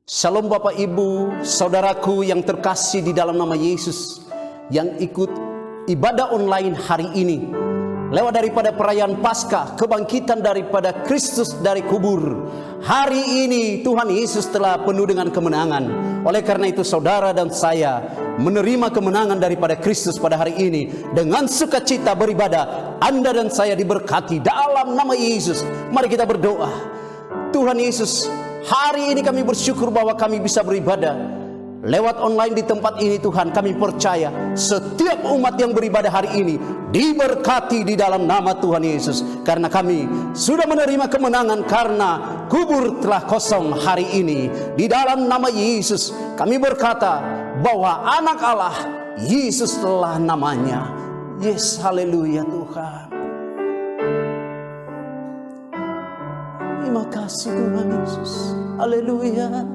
Shalom Bapak Ibu, saudaraku yang terkasih di dalam nama Yesus, yang ikut ibadah online hari ini lewat daripada perayaan Paskah, kebangkitan daripada Kristus dari kubur. Hari ini Tuhan Yesus telah penuh dengan kemenangan. Oleh karena itu saudara dan saya menerima kemenangan daripada Kristus pada hari ini dengan sukacita beribadah. Anda dan saya diberkati dalam nama Yesus. Mari kita berdoa. Tuhan Yesus, hari ini kami bersyukur bahwa kami bisa beribadah lewat online di tempat ini. Tuhan, kami percaya setiap umat yang beribadah hari ini diberkati di dalam nama Tuhan Yesus. Karena kami sudah menerima kemenangan karena kubur telah kosong hari ini. Di dalam nama Yesus kami berkata bahwa anak Allah Yesus telah namanya. Yes, haleluya Tuhan. Terima kasih Tuhan Yesus. Haleluya.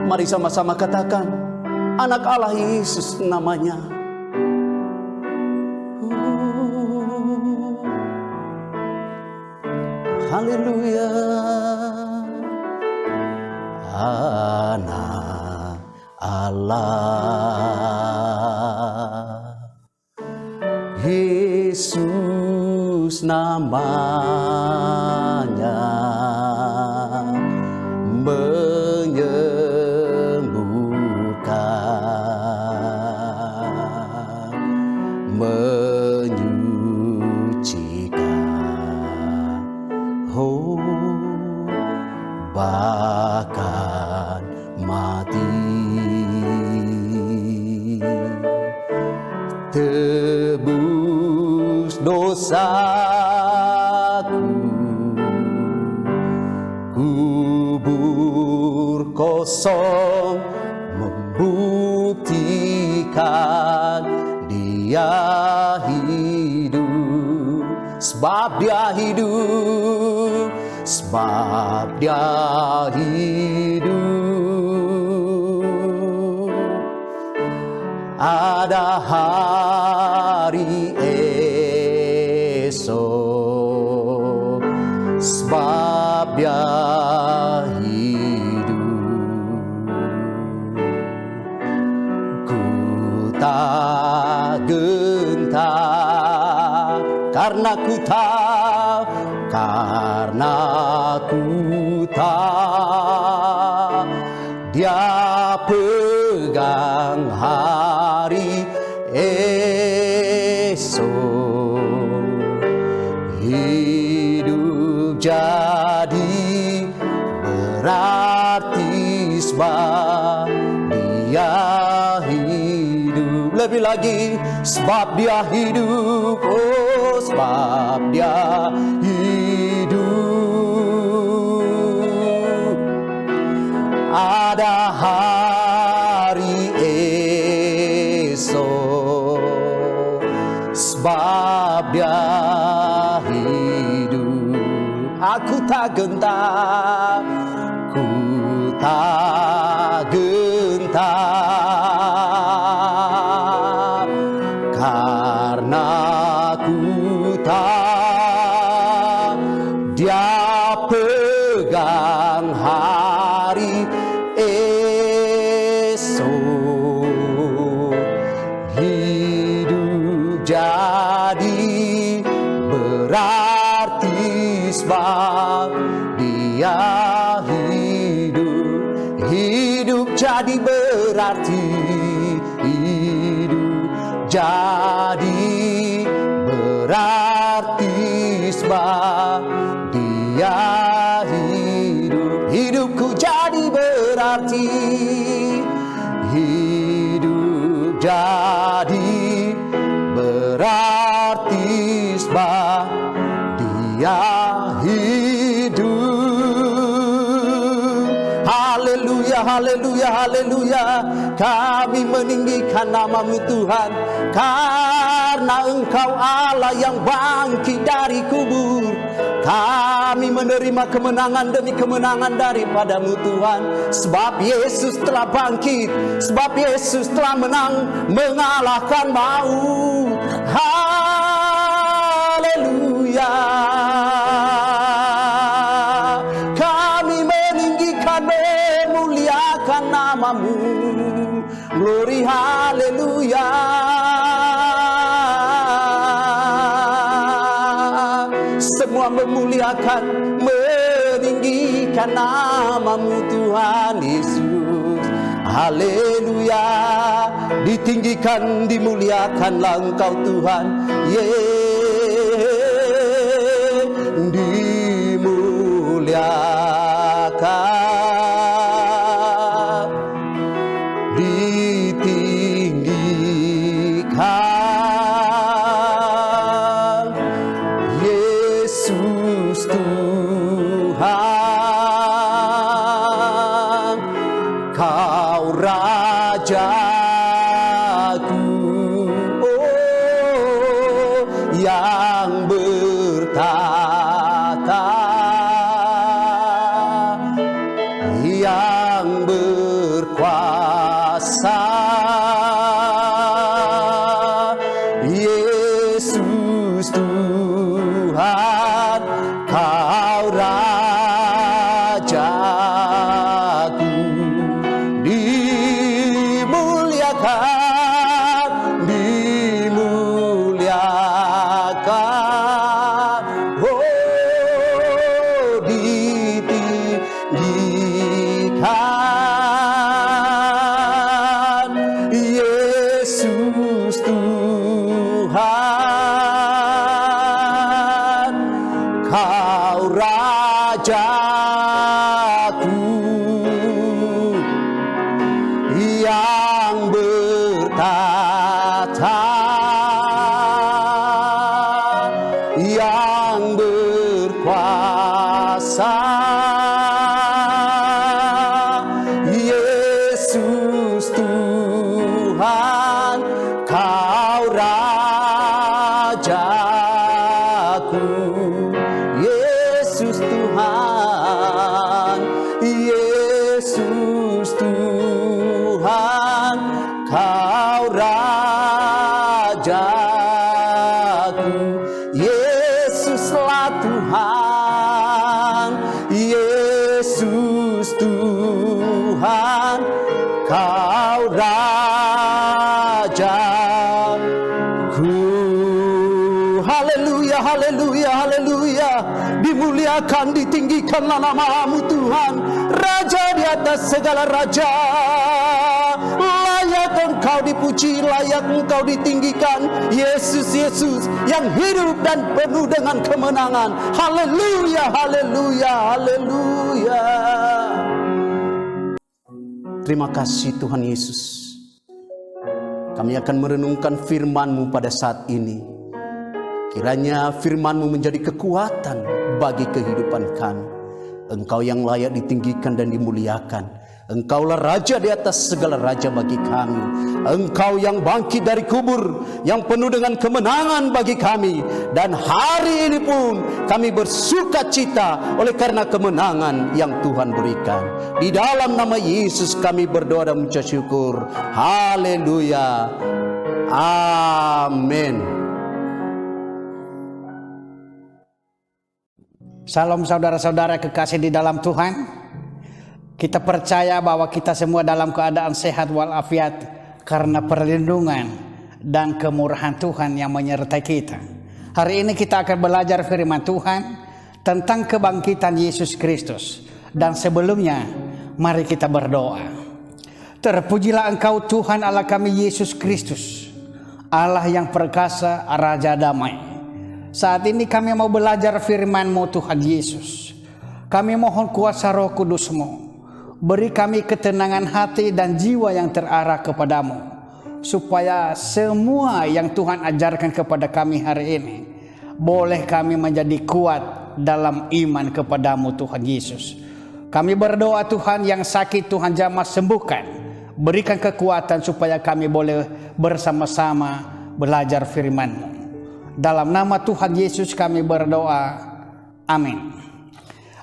Mari sama-sama katakan, anak Allah Yesus namanya. Haleluya. Anak Allah Yesus namanya, menyembuhkan, menyucikan, bahkan mati, tebus dosaku, kubur kosong membuktikan Dia hidup. Sebab Dia hidup, sebab Dia hidup. Ada hari esok, sebab Dia hidup. Ku tak gentar karena ku tahu, karena ku tahu Dia pegang hari esok. Hidup jadi berarti sebab Dia hidup. Lebih lagi, sebab Dia hidup. Oh, sebab Dia hidup. Ada hari esok, sebab Dia hidup. Aku tak gentar, ku tak gentar, karena ku tahu Dia pegang hari esok. Hidup jadi berarti sebab Dia hidup. Hidup jadi berarti, hidup jadi berarti sebab Dia hidup. Hidupku jadi berarti, hidup jadi berarti sebab Dia hidup. Haleluya, haleluya, haleluya. Kami meninggikan nama-Mu Tuhan, karena Engkau Allah yang bangkit dari kubur. Kami menerima kemenangan demi kemenangan daripada-Mu Tuhan. Sebab Yesus telah bangkit, sebab Yesus telah menang, mengalahkan maut. Haleluya. Kami meninggikan haleluya. Semua memuliakan, meninggikan nama-Mu Tuhan Yesus. Haleluya, ditinggikan, dimuliakanlah Engkau Tuhan. Dimuliakan, ditinggikan, Yesus Tuhan, Kau Rajaku, oh, yang bertata, yang berkuasa, Yesus Tuhan, Kau Rajaku. Dimuliakan, dimuliakan, oh, ditinggikan, Yesus Tuhan, Kau Rajaku, yang bertata, yang berkuasa, Yesus Tuhan, Kau Rajaku. Yesus Tuhan, Yesus Tuhan, Kau Rajaku. Yesuslah Tuhan, Yesus Tuhan, Kau Rajaku. Haleluya, haleluya, haleluya. Dimuliakan, ditinggikanlah nama-Mu Tuhan, Raja di atas segala raja. Layak Engkau dipuji, layak Engkau ditinggikan, Yesus, Yesus yang hidup dan penuh dengan kemenangan. Haleluya, haleluya, haleluya. Terima kasih Tuhan Yesus. Kami akan merenungkan firman-Mu pada saat ini. Kiranya firman-Mu menjadi kekuatan bagi kehidupan kami. Engkau yang layak ditinggikan dan dimuliakan. Engkaulah Raja di atas segala raja bagi kami. Engkau yang bangkit dari kubur, yang penuh dengan kemenangan bagi kami. Dan hari ini pun kami bersuka cita oleh karena kemenangan yang Tuhan berikan. Di dalam nama Yesus kami berdoa dan mengucap syukur. Haleluya. Amin. Salam saudara-saudara kekasih di dalam Tuhan. Kita percaya bahwa kita semua dalam keadaan sehat walafiat karena perlindungan dan kemurahan Tuhan yang menyertai kita. Hari ini kita akan belajar firman Tuhan tentang kebangkitan Yesus Kristus. Dan sebelumnya, mari kita berdoa. Terpujilah Engkau Tuhan Allah kami Yesus Kristus, Allah yang perkasa, Raja damai. Saat ini kami mau belajar firman-Mu Tuhan Yesus. Kami mohon kuasa Roh Kudus-Mu. Beri kami ketenangan hati dan jiwa yang terarah kepadamu, supaya semua yang Tuhan ajarkan kepada kami hari ini boleh kami menjadi kuat dalam iman kepadamu Tuhan Yesus. Kami berdoa Tuhan, yang sakit Tuhan jamah sembuhkan. Berikan kekuatan supaya kami boleh bersama-sama belajar firman-Mu. Dalam nama Tuhan Yesus kami berdoa. Amin.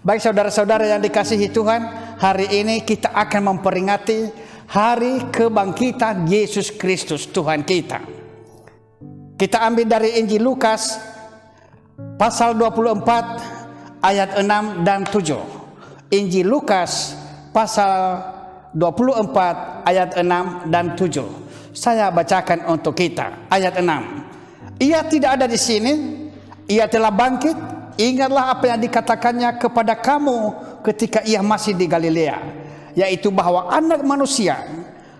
Baik saudara-saudara yang dikasihi Tuhan, hari ini kita akan memperingati hari kebangkitan Yesus Kristus Tuhan kita. Kita ambil dari Injil Lukas pasal 24 ayat 6 dan 7. Injil Lukas pasal 24 ayat 6 dan 7. Saya bacakan untuk kita ayat 6. Ia tidak ada di sini, ia telah bangkit. Ingatlah apa yang dikatakannya kepada kamu ketika ia masih di Galilea, yaitu bahwa Anak Manusia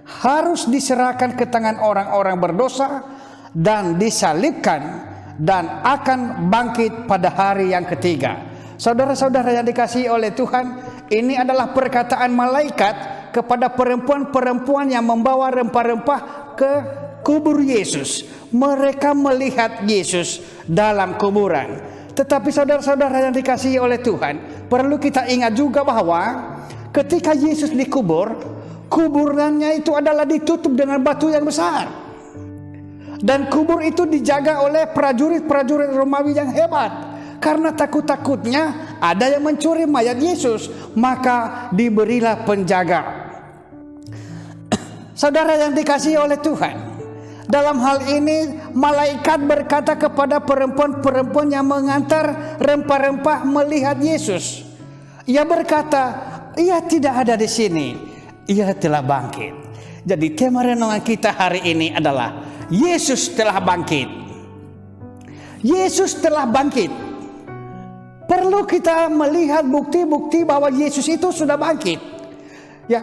harus diserahkan ke tangan orang-orang berdosa dan disalibkan dan akan bangkit pada hari yang ketiga. Saudara-saudara yang dikasihi oleh Tuhan, ini adalah perkataan malaikat kepada perempuan-perempuan yang membawa rempah-rempah ke kubur Yesus. Mereka melihat Yesus dalam kuburan. Tetapi saudara-saudara yang dikasihi oleh Tuhan, perlu kita ingat juga bahwa ketika Yesus dikubur, kuburannya itu adalah ditutup dengan batu yang besar. Dan kubur itu dijaga oleh prajurit-prajurit Romawi yang hebat. Karena takut-takutnya ada yang mencuri mayat Yesus, maka diberilah penjaga. Saudara yang dikasihi oleh Tuhan, dalam hal ini malaikat berkata kepada perempuan-perempuan yang mengantar rempah-rempah melihat Yesus. Ia berkata, ia tidak ada di sini, ia telah bangkit. Jadi tema renungan kita hari ini adalah Yesus telah bangkit. Yesus telah bangkit. Perlu kita melihat bukti-bukti bahwa Yesus itu sudah bangkit. Ya,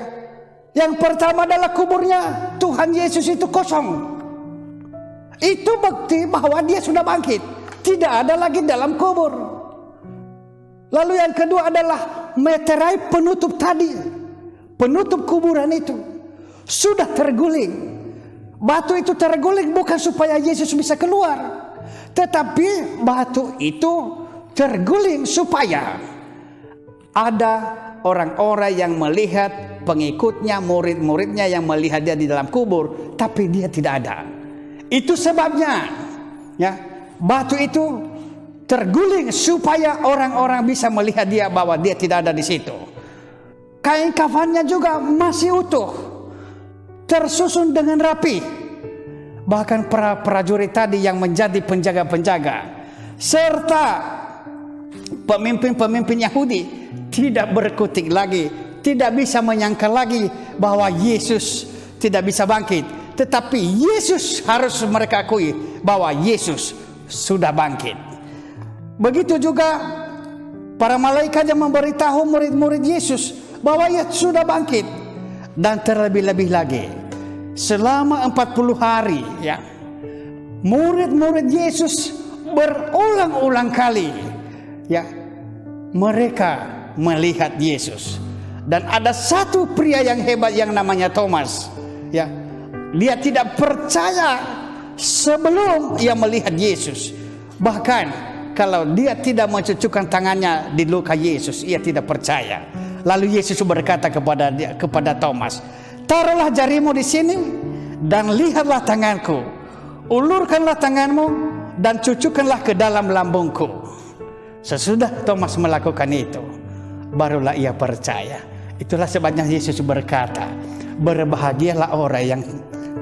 yang pertama adalah kuburnya Tuhan Yesus itu kosong. Itu bukti bahwa dia sudah bangkit. Tidak ada lagi dalam kubur. Lalu yang kedua adalah meterai penutup tadi. Penutup kuburan itu sudah terguling. Batu itu terguling bukan supaya Yesus bisa keluar, tetapi batu itu terguling supaya ada orang-orang yang melihat, pengikutnya, murid-muridnya yang melihat dia di dalam kubur, tapi dia tidak ada. Itu sebabnya ya, batu itu terguling supaya orang-orang bisa melihat dia bahwa dia tidak ada di situ. Kain kafannya juga masih utuh, tersusun dengan rapi. Bahkan para prajurit tadi yang menjadi penjaga-penjaga serta pemimpin-pemimpin Yahudi tidak berkutik lagi, tidak bisa menyangka lagi bahwa Yesus tidak bisa bangkit. Tetapi Yesus harus mereka akui bahwa Yesus sudah bangkit. Begitu juga para malaikat yang memberitahu murid-murid Yesus bahwa ia sudah bangkit. Dan terlebih-lebih lagi, selama 40 hari ya, murid-murid Yesus berulang-ulang kali ya, mereka melihat Yesus. Dan ada satu pria yang hebat yang namanya Thomas ya, dia tidak percaya sebelum ia melihat Yesus. Bahkan kalau dia tidak mencucukkan tangannya di luka Yesus, ia tidak percaya. Lalu Yesus berkata kepada Thomas, taruhlah jarimu di sini dan lihatlah tanganku. Ulurkanlah tanganmu dan cucukkanlah ke dalam lambungku. Sesudah Thomas melakukan itu, barulah ia percaya. Itulah sebabnya Yesus berkata, berbahagialah orang yang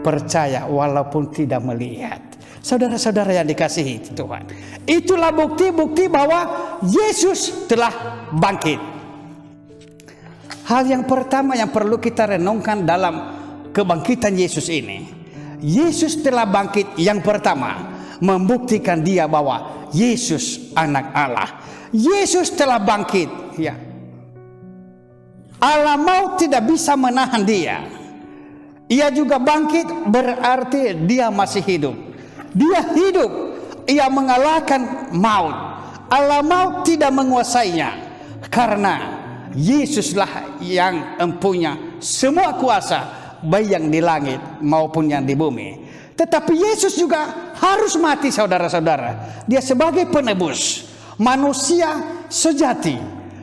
percaya walaupun tidak melihat. Saudara-saudara yang dikasihi Tuhan, itulah bukti-bukti bahwa Yesus telah bangkit. Hal yang pertama yang perlu kita renungkan dalam kebangkitan Yesus ini, Yesus telah bangkit. Yang pertama, membuktikan dia bahwa Yesus anak Allah. Yesus telah bangkit ya. Allah maut tidak bisa menahan dia. Ia juga bangkit, berarti dia masih hidup. Dia hidup, ia mengalahkan maut. Allah maut tidak menguasainya, karena Yesuslah yang mempunyai semua kuasa, baik yang di langit maupun yang di bumi. Tetapi Yesus juga harus mati, saudara-saudara. Dia sebagai penebus, manusia sejati,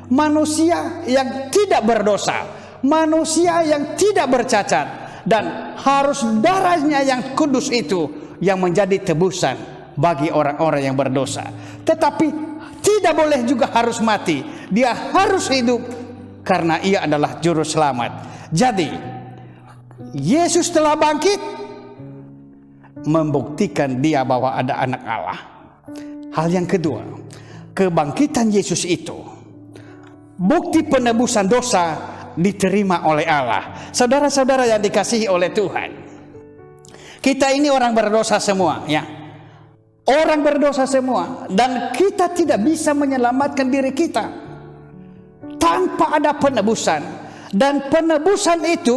manusia yang tidak berdosa, manusia yang tidak bercacat, dan harus darahnya yang kudus itu yang menjadi tebusan bagi orang-orang yang berdosa. Tetapi tidak boleh juga harus mati, dia harus hidup karena ia adalah juru selamat. Jadi Yesus telah bangkit, membuktikan dia bahwa ada anak Allah. Hal yang kedua, kebangkitan Yesus itu bukti penebusan dosa diterima oleh Allah. Saudara-saudara yang dikasihi oleh Tuhan, Kita ini orang berdosa semua, ya. Orang berdosa semua, dan kita tidak bisa menyelamatkan diri kita tanpa ada penebusan. Dan penebusan itu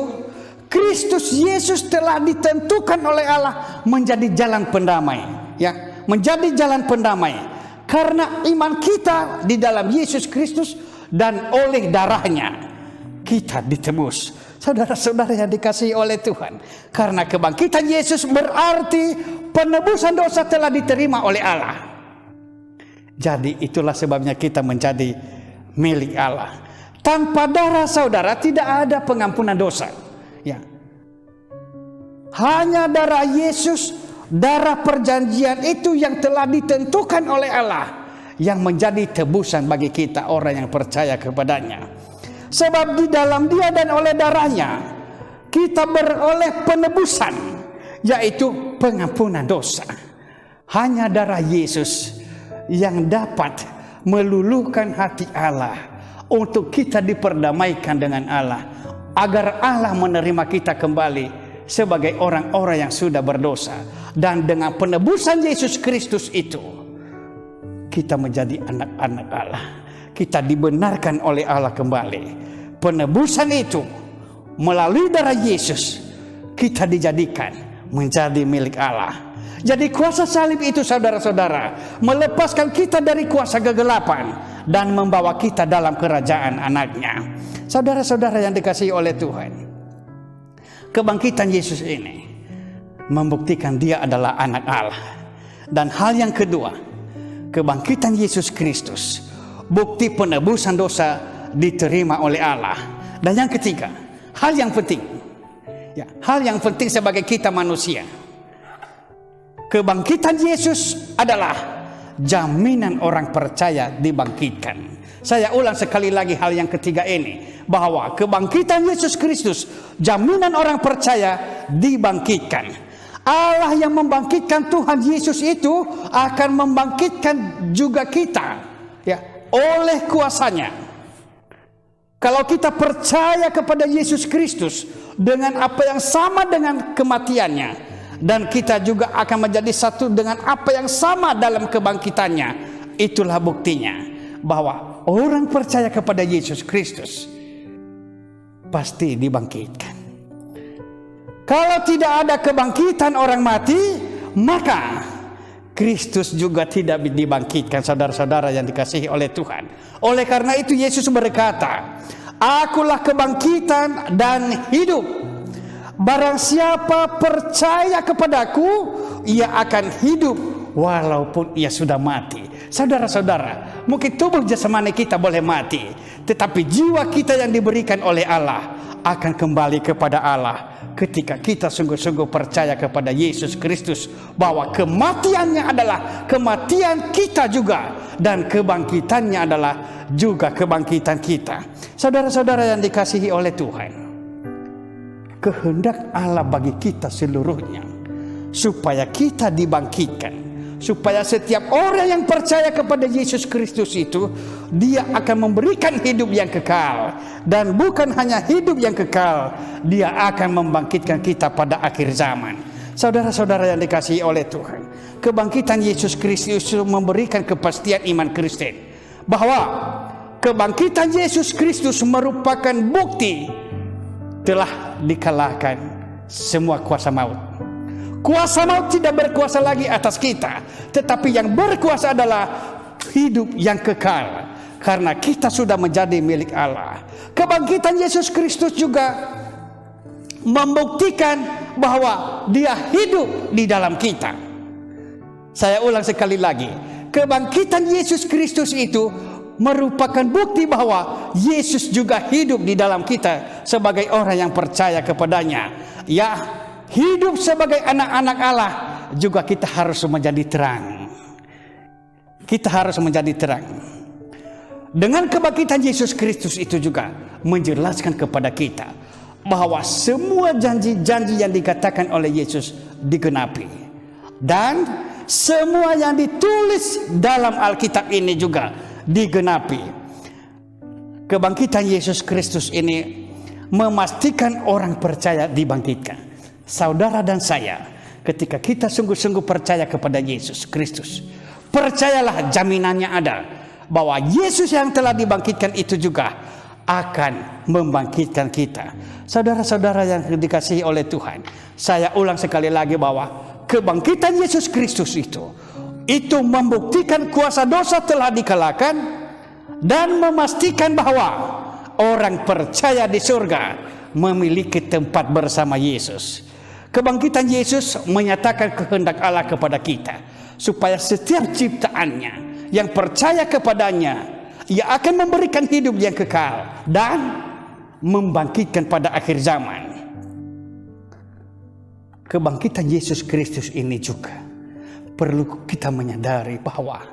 Kristus Yesus telah ditentukan oleh Allah menjadi jalan pendamai, ya, menjadi jalan pendamai. Karena iman kita di dalam Yesus Kristus dan oleh darahnya kita ditebus. Saudara-saudara yang dikasihi oleh Tuhan, karena kebangkitan Yesus berarti penebusan dosa telah diterima oleh Allah. Jadi itulah sebabnya kita menjadi milik Allah. Tanpa darah saudara tidak ada pengampunan dosa, ya. Hanya darah Yesus, darah perjanjian itu yang telah ditentukan oleh Allah, yang menjadi tebusan bagi kita orang yang percaya kepadanya. Sebab di dalam Dia dan oleh darahnya kita beroleh penebusan, yaitu pengampunan dosa. Hanya darah Yesus yang dapat meluluhkan hati Allah untuk kita diperdamaikan dengan Allah, agar Allah menerima kita kembali sebagai orang-orang yang sudah berdosa. Dan dengan penebusan Yesus Kristus itu kita menjadi anak-anak Allah. Kita dibenarkan oleh Allah kembali. Penebusan itu melalui darah Yesus kita dijadikan menjadi milik Allah. Jadi kuasa salib itu saudara-saudara melepaskan kita dari kuasa kegelapan dan membawa kita dalam kerajaan anaknya. Saudara-saudara yang dikasihi oleh Tuhan, kebangkitan Yesus ini membuktikan Dia adalah anak Allah. Dan hal yang kedua, kebangkitan Yesus Kristus bukti penebusan dosa diterima oleh Allah. Dan yang ketiga, hal yang penting, ya, hal yang penting sebagai kita manusia, kebangkitan Yesus adalah jaminan orang percaya dibangkitkan. Saya ulang sekali lagi hal yang ketiga ini, bahwa kebangkitan Yesus Kristus jaminan orang percaya dibangkitkan. Allah yang membangkitkan Tuhan Yesus itu akan membangkitkan juga kita, ya, oleh kuasanya. Kalau kita percaya kepada Yesus Kristus dengan apa yang sama dengan kematiannya, dan kita juga akan menjadi satu dengan apa yang sama dalam kebangkitannya, itulah buktinya bahwa orang percaya kepada Yesus Kristus pasti dibangkitkan. Kalau tidak ada kebangkitan orang mati, maka Kristus juga tidak dibangkitkan, saudara-saudara yang dikasihi oleh Tuhan. Oleh karena itu Yesus berkata, "Akulah kebangkitan dan hidup. Barang siapa percaya kepadaku, ia akan hidup walaupun ia sudah mati." Saudara-saudara, mungkin tubuh jasmani kita boleh mati, tetapi jiwa kita yang diberikan oleh Allah akan kembali kepada Allah ketika kita sungguh-sungguh percaya kepada Yesus Kristus, bahwa kematiannya adalah kematian kita juga, dan kebangkitannya adalah juga kebangkitan kita. Saudara-saudara yang dikasihi oleh Tuhan, kehendak Allah bagi kita seluruhnya supaya kita dibangkitkan, supaya setiap orang yang percaya kepada Yesus Kristus itu, dia akan memberikan hidup yang kekal. Dan bukan hanya hidup yang kekal, dia akan membangkitkan kita pada akhir zaman. Saudara-saudara yang dikasihi oleh Tuhan, kebangkitan Yesus Kristus memberikan kepastian iman Kristen, bahwa kebangkitan Yesus Kristus merupakan bukti telah dikalahkan semua kuasa maut. Kuasa maut tidak berkuasa lagi atas kita, tetapi yang berkuasa adalah hidup yang kekal, karena kita sudah menjadi milik Allah. Kebangkitan Yesus Kristus juga membuktikan bahwa Dia hidup di dalam kita. Saya ulang sekali lagi, kebangkitan Yesus Kristus itu merupakan bukti bahwa Yesus juga hidup di dalam kita sebagai orang yang percaya kepadanya. Ya, hidup sebagai anak-anak Allah juga kita harus menjadi terang. Kita harus menjadi terang. Dengan kebangkitan Yesus Kristus itu juga menjelaskan kepada kita bahwa semua janji-janji yang dikatakan oleh Yesus digenapi. Dan semua yang ditulis dalam Alkitab ini juga digenapi. Kebangkitan Yesus Kristus ini memastikan orang percaya dibangkitkan. Saudara dan saya ketika kita sungguh-sungguh percaya kepada Yesus Kristus. Percayalah, jaminannya ada bahwa Yesus yang telah dibangkitkan itu juga akan membangkitkan kita. Saudara-saudara yang dikasihi oleh Tuhan, saya ulang sekali lagi bahwa kebangkitan Yesus Kristus itu membuktikan kuasa dosa telah dikalahkan dan memastikan bahwa orang percaya di surga memiliki tempat bersama Yesus. Kebangkitan Yesus menyatakan kehendak Allah kepada kita, supaya setiap ciptaannya yang percaya kepadanya, Ia akan memberikan hidup yang kekal dan membangkitkan pada akhir zaman. Kebangkitan Yesus Kristus ini juga perlu kita menyadari bahwa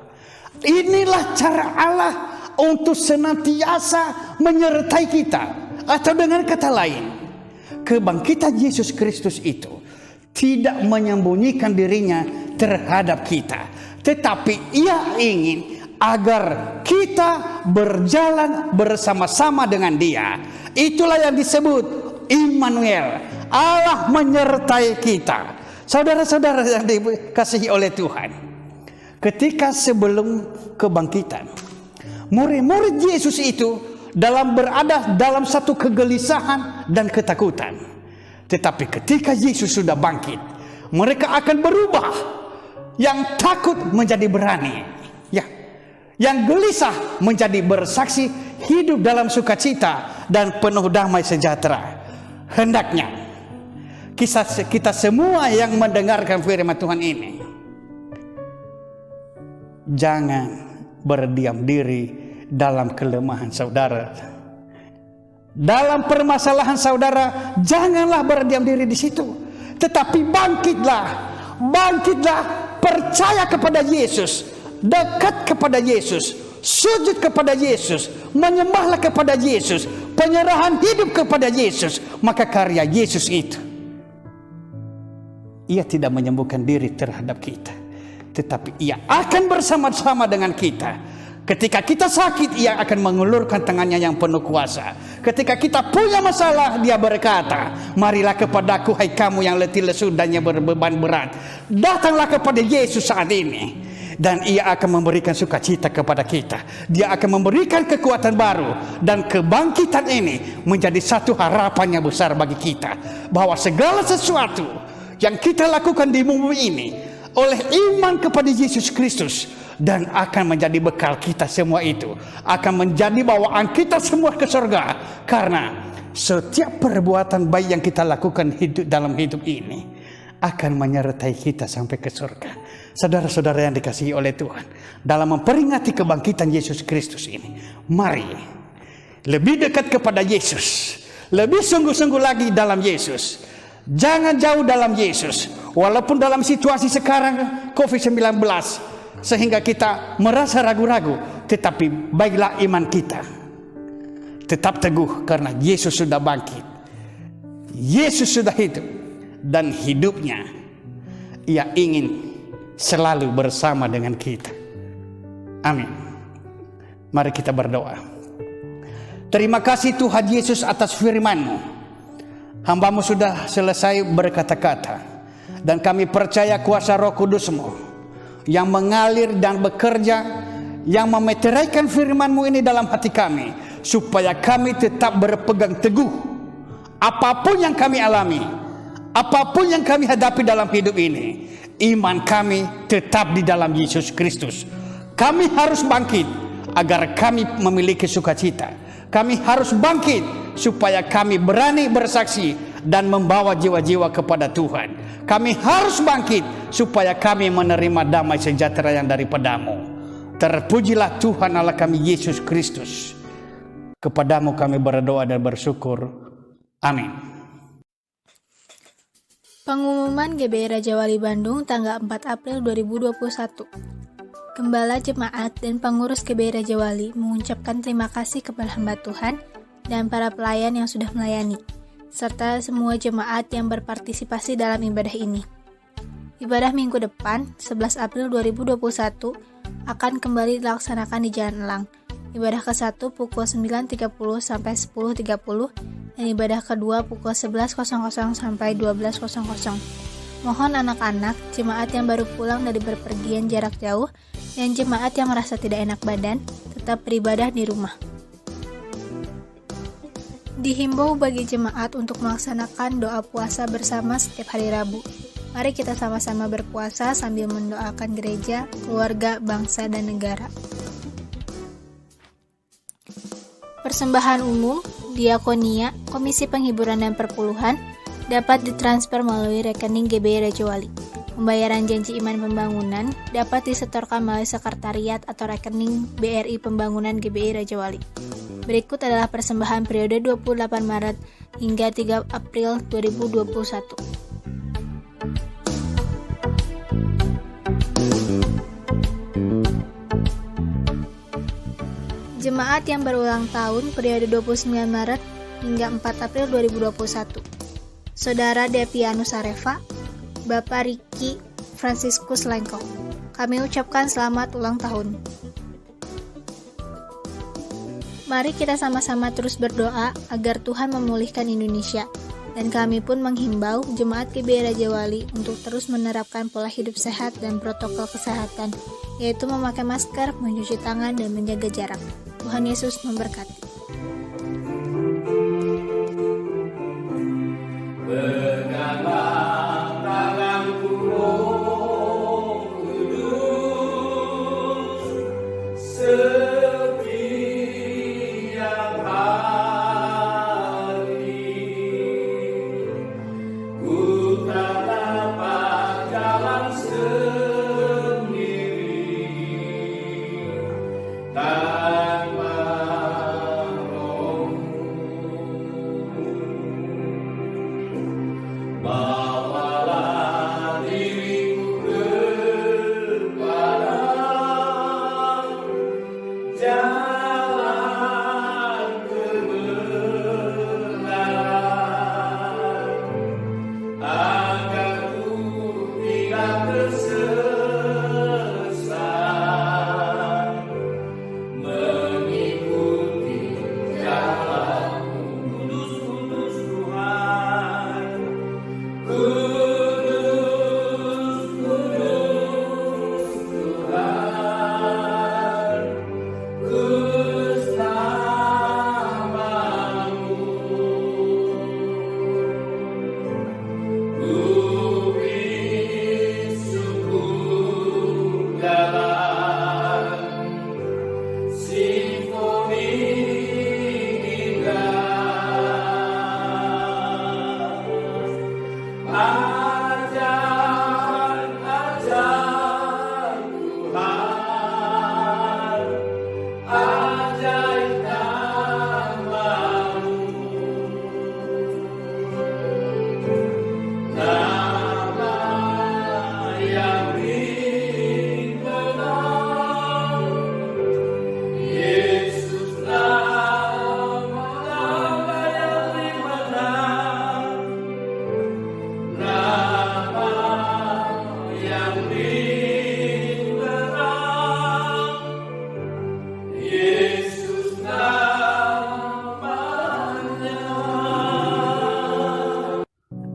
inilah cara Allah untuk senantiasa menyertai kita. Atau dengan kata lain, kebangkitan Yesus Kristus itu tidak menyembunyikan dirinya terhadap kita, tetapi Ia ingin agar kita berjalan bersama-sama dengan Dia. Itulah yang disebut Immanuel, Allah menyertai kita. Saudara-saudara yang dikasihi oleh Tuhan, ketika sebelum kebangkitan, murid-murid Yesus itu berada dalam satu kegelisahan dan ketakutan. Tetapi ketika Yesus sudah bangkit, mereka akan berubah. Yang takut menjadi berani, ya. Yang gelisah menjadi bersaksi, hidup dalam sukacita dan penuh damai sejahtera. Hendaknya kita semua yang mendengarkan firman Tuhan ini, jangan berdiam diri dalam kelemahan saudara. Dalam permasalahan saudara, janganlah berdiam diri di situ, tetapi bangkitlah, percaya kepada Yesus, dekat kepada Yesus, sujud kepada Yesus, menyembahlah kepada Yesus, penyerahan hidup kepada Yesus. Maka karya Yesus itu, Ia tidak menyembuhkan diri terhadap kita, tetapi Ia akan bersama-sama dengan kita. Ketika kita sakit, Ia akan mengulurkan tangannya yang penuh kuasa. Ketika kita punya masalah, Dia berkata, marilah kepadaku hai kamu yang letih lesu dan yang berbeban berat. Datanglah kepada Yesus saat ini, dan Ia akan memberikan sukacita kepada kita. Dia akan memberikan kekuatan baru, dan kebangkitan ini menjadi satu harapan yang besar bagi kita, bahwa segala sesuatu yang kita lakukan di bumi ini oleh iman kepada Yesus Kristus, dan akan menjadi bekal kita semua itu, akan menjadi bawaan kita semua ke surga. Karena setiap perbuatan baik yang kita lakukan dalam hidup ini akan menyertai kita sampai ke surga. Saudara-saudara yang dikasihi oleh Tuhan, dalam memperingati kebangkitan Yesus Kristus ini, mari lebih dekat kepada Yesus, lebih sungguh-sungguh lagi dalam Yesus. Jangan jauh dalam Yesus, walaupun dalam situasi sekarang COVID-19 sehingga kita merasa ragu-ragu, tetapi baiklah iman kita tetap teguh, karena Yesus sudah bangkit, Yesus sudah hidup, dan hidupnya Ia ingin selalu bersama dengan kita. Amin. Mari kita berdoa. Terima kasih Tuhan Yesus atas firman-Mu. Hamba-Mu sudah selesai berkata-kata, dan kami percaya kuasa Roh Kudus-Mu yang mengalir dan bekerja, yang memeteraikan firman-Mu ini dalam hati kami, supaya kami tetap berpegang teguh. Apapun yang kami alami, apapun yang kami hadapi dalam hidup ini, iman kami tetap di dalam Yesus Kristus. Kami harus bangkit agar kami memiliki sukacita. Kami harus bangkit supaya kami berani bersaksi dan membawa jiwa-jiwa kepada Tuhan. Kami harus bangkit supaya kami menerima damai sejahtera yang daripada-Mu. Terpujilah Tuhan Allah kami Yesus Kristus. Kepadamu kami berdoa dan bersyukur. Amin. Pengumuman GBI Raja Wali Bandung tanggal 4 April 2021. Gembala Jemaat dan pengurus GBI Raja Wali mengucapkan terima kasih kepada hamba Tuhan dan para pelayan yang sudah melayani, serta semua jemaat yang berpartisipasi dalam ibadah ini. Ibadah minggu depan, 11 April 2021, akan kembali dilaksanakan di Jalan Elang. Ibadah ke-1 pukul 9.30 sampai 10.30, dan ibadah kedua pukul 11.00 sampai 12.00. Mohon anak-anak, jemaat yang baru pulang dari berpergian jarak jauh, dan jemaat yang merasa tidak enak badan, tetap beribadah di rumah. Dihimbau bagi jemaat untuk melaksanakan doa puasa bersama setiap hari Rabu. Mari kita sama-sama berpuasa sambil mendoakan gereja, keluarga, bangsa, dan negara. Persembahan umum, diakonia, komisi penghiburan dan perpuluhan dapat ditransfer melalui rekening GBI Raja Wali. Pembayaran janji iman pembangunan dapat disetorkan melalui sekretariat atau rekening BRI Pembangunan GBI Raja Wali. Berikut adalah persembahan periode 28 Maret hingga 3 April 2021. Jemaat yang berulang tahun periode 29 Maret hingga 4 April 2021. Saudara Devianus Areva, Bapak Riki Franciscus Lengkong. Kami ucapkan selamat ulang tahun. Mari kita sama-sama terus berdoa agar Tuhan memulihkan Indonesia. Dan kami pun menghimbau Jemaat GBI Raja Wali untuk terus menerapkan pola hidup sehat dan protokol kesehatan, yaitu memakai masker, mencuci tangan, dan menjaga jarak. Tuhan Yesus memberkati.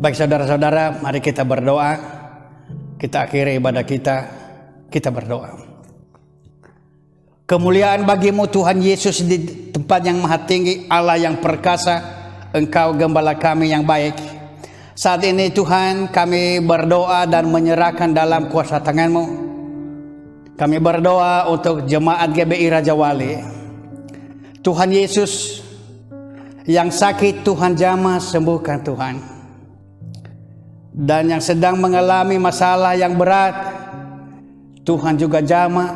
Baik saudara-saudara, mari kita berdoa. Kita akhiri ibadah kita berdoa. Kemuliaan bagimu Tuhan Yesus di tempat yang maha tinggi, Allah yang perkasa, Engkau gembala kami yang baik. Saat ini Tuhan, kami berdoa dan menyerahkan dalam kuasa tangan-Mu. Kami berdoa untuk jemaat GBI Raja Wali. Tuhan Yesus, yang sakit Tuhan jamah sembuhkan Tuhan. Dan yang sedang mengalami masalah yang berat, Tuhan juga jamah,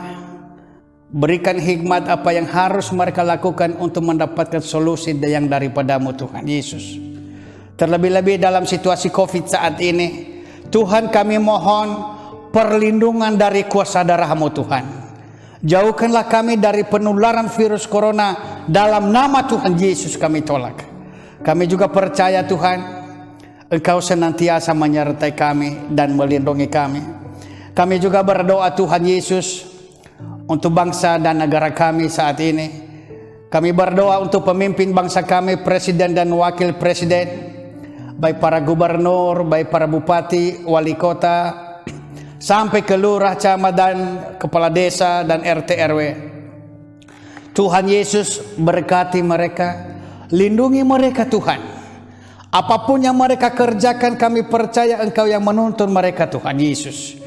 berikan hikmat apa yang harus mereka lakukan untuk mendapatkan solusi yang daripadamu Tuhan Yesus. Terlebih-lebih dalam situasi COVID saat ini, Tuhan kami mohon perlindungan dari kuasa darah-Mu Tuhan. Jauhkanlah kami dari penularan virus corona, dalam nama Tuhan Yesus kami tolak. Kami juga percaya Tuhan, Engkau senantiasa menyertai kami dan melindungi kami. Kami juga berdoa Tuhan Yesus untuk bangsa dan negara kami saat ini. Kami berdoa untuk pemimpin bangsa kami, presiden dan wakil presiden, baik para gubernur, baik para bupati, wali kota, sampai ke lurah, camat, dan kepala desa dan RT RW. Tuhan Yesus berkati mereka, lindungi mereka Tuhan. Apapun yang mereka kerjakan, kami percaya Engkau yang menuntun mereka Tuhan Yesus.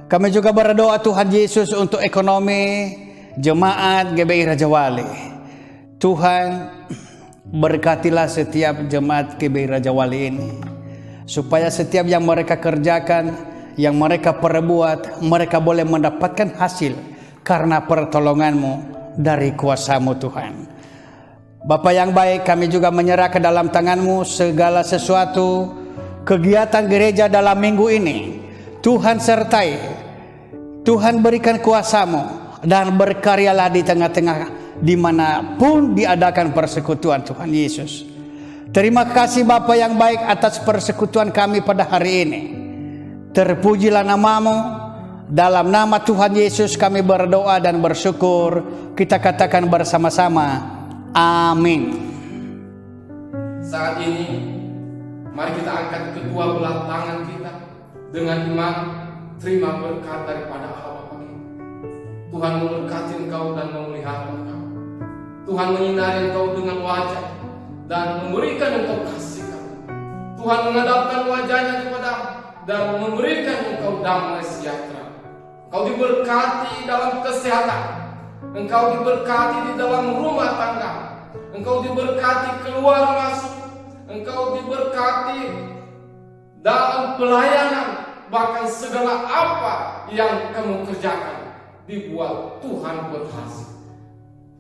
Kami juga berdoa Tuhan Yesus untuk ekonomi jemaat GBI Raja Wali. Tuhan, berkatilah setiap jemaat GBI Raja Wali ini, supaya setiap yang mereka kerjakan, yang mereka perbuat, mereka boleh mendapatkan hasil karena pertolongan-Mu dari kuasa-Mu Tuhan. Bapa yang baik, kami juga menyerah ke dalam tangan-Mu segala sesuatu kegiatan gereja dalam minggu ini. Tuhan sertai, Tuhan berikan kuasa-Mu, dan berkaryalah di tengah-tengah dimanapun diadakan persekutuan Tuhan Yesus. Terima kasih Bapa yang baik atas persekutuan kami pada hari ini. Terpujilah nama-Mu. Dalam nama Tuhan Yesus kami berdoa dan bersyukur. Kita katakan bersama-sama, amin. Saat ini mari kita angkat kedua belah tangan kita dengan iman, terima berkat daripada Allah Bapa kita. Tuhan memberkati engkau dan memelihara engkau. Tuhan menyinari engkau dengan wajah dan memberikan engkau kasih karunia. Tuhan menghadapkan wajahnya kepadamu dan memberikan engkau damai sejahtera. Engkau diberkati dalam kesehatan, engkau diberkati di dalam rumah tangga, engkau diberkati keluar masuk, engkau diberkati dalam pelayanan, bahkan segala apa yang kamu kerjakan dibuat Tuhan berhasil.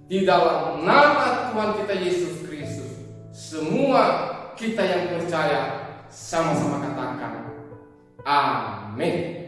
Di dalam nama Tuhan kita Yesus Kristus, semua kita yang percaya sama-sama katakan amin.